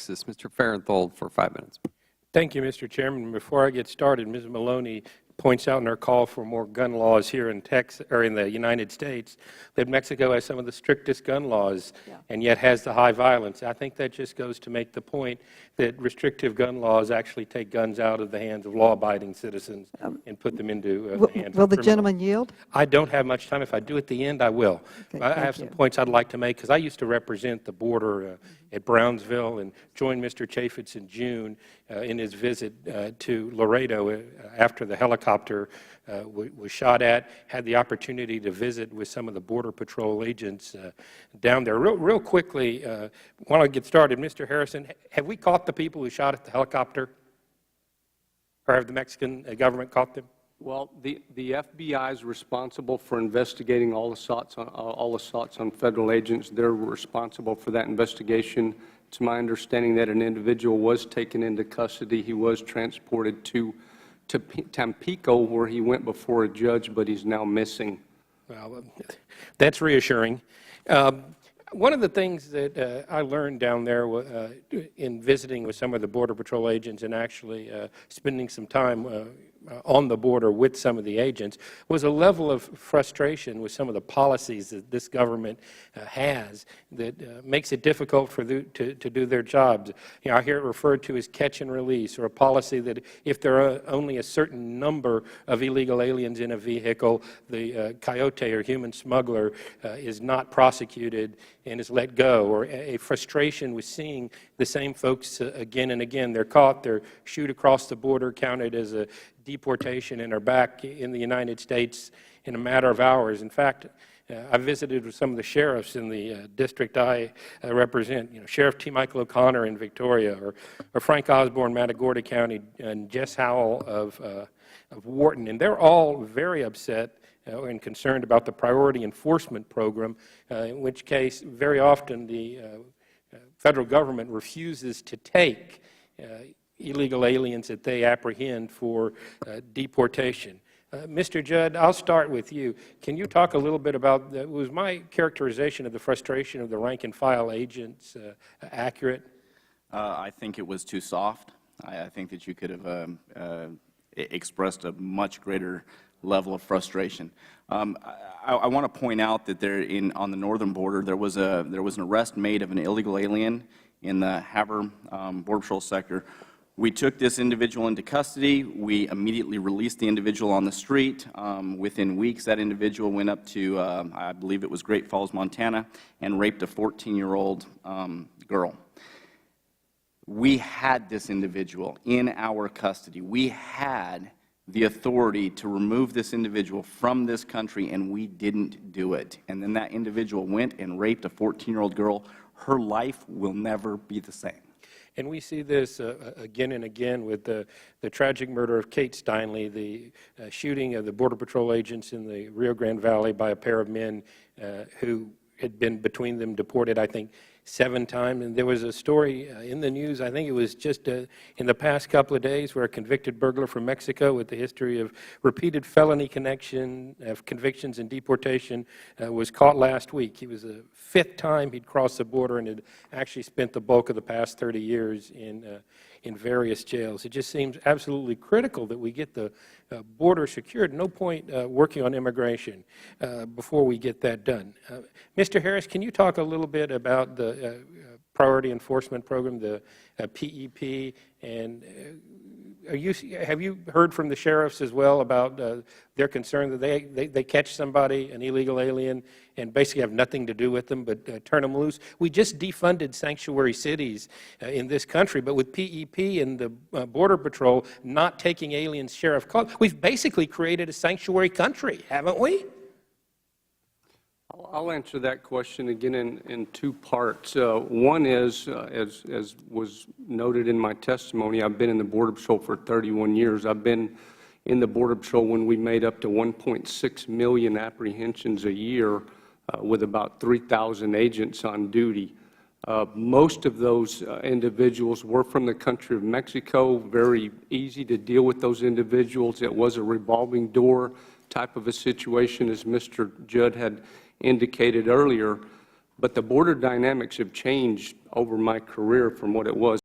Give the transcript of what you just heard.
Texas. Mr. Farenthold for 5 minutes. Thank you, Mr. Chairman. Before I get started, Ms. Maloney points out in her call for more gun laws here in Texas, or in the United States, that Mexico has some of the strictest gun laws and yet has the high violence. I think that just goes to make the point that restrictive gun laws actually take guns out of the hands of law-abiding citizens and put them into the hands of criminals. Will the gentleman yield? I don't have much time. If I do at the end, I will. Okay, I have some points I'd like to make because I used to represent the border at Brownsville and joined Mr. Chaffetz in June in his visit to Laredo after the helicopter was shot at. Had the opportunity to visit with some of the Border Patrol agents down there. Real quickly, while I get started, Mr. Harrison, have we caught the people who shot at the helicopter? Or have the Mexican government caught them? Well, the FBI is responsible for investigating all assaults on Federal agents. They're responsible for that investigation. It's my understanding that an individual was taken into custody. He was transported to Tampico, where he went before a judge, but he's now missing. Well, that's reassuring. One of the things that I learned down there in visiting with some of the Border Patrol agents and actually spending some time on the border with some of the agents was a level of frustration with some of the policies that this government has that makes it difficult for to do their jobs. You know, I hear it referred to as catch and release, or a policy that if there are only a certain number of illegal aliens in a vehicle, the coyote or human smuggler is not prosecuted and is let go, or a frustration with seeing the same folks again and again. They're caught, they're shooed across the border, counted as a deportation, and are back in the United States in a matter of hours. In fact, I visited with some of the sheriffs in the district I represent, Sheriff T. Michael O'Connor in Victoria, or Frank Osborne, Matagorda County, and Jess Howell of Wharton, and they're all very upset and concerned about the priority enforcement program, in which case very often the Federal government refuses to take illegal aliens that they apprehend for deportation. Mr. Judd, I'll start with you. Can you talk a little bit about, was my characterization of the frustration of the rank-and-file agents accurate? I think it was too soft. I think that you could have expressed a much greater level of frustration. I want to point out that on the northern border, there was an arrest made of an illegal alien in the Havre Border Patrol sector. We took this individual into custody. We immediately released the individual on the street. Within weeks, that individual went up to, I believe it was Great Falls, Montana, and raped a 14-year-old girl. We had this individual in our custody. We had the authority to remove this individual from this country, and we didn't do it. And then that individual went and raped a 14-year-old girl. Her life will never be the same. And we see this again and again with the tragic murder of Kate Steinle, the shooting of the Border Patrol agents in the Rio Grande Valley by a pair of men who had been between them deported, I think, 7 times. And there was a story in the news, I think it was just in the past couple of days, where a convicted burglar from Mexico with a history of repeated felony convictions and deportation was caught last week. He was the 5th time he'd crossed the border and had actually spent the bulk of the past 30 years in various jails. It just seems absolutely critical that we get the border secured. No point working on immigration before we get that done. Mr. Harris, can you talk a little bit about the Priority Enforcement Program, the PEP, and have you heard from the sheriffs as well about their concern that they catch somebody, an illegal alien, and basically have nothing to do with them but turn them loose? We just defunded sanctuary cities in this country, but with PEP and the Border Patrol not taking aliens sheriff calls, we've basically created a sanctuary country, haven't we? I'll answer that question again in 2 parts. One is, as was noted in my testimony, I've been in the Border Patrol for 31 years. I've been in the Border Patrol when we made up to 1.6 million apprehensions a year with about 3,000 agents on duty. Most of those individuals were from the country of Mexico. Very easy to deal with those individuals. It was a revolving door type of a situation, as Mr. Judd had indicated earlier, but the border dynamics have changed over my career from what it was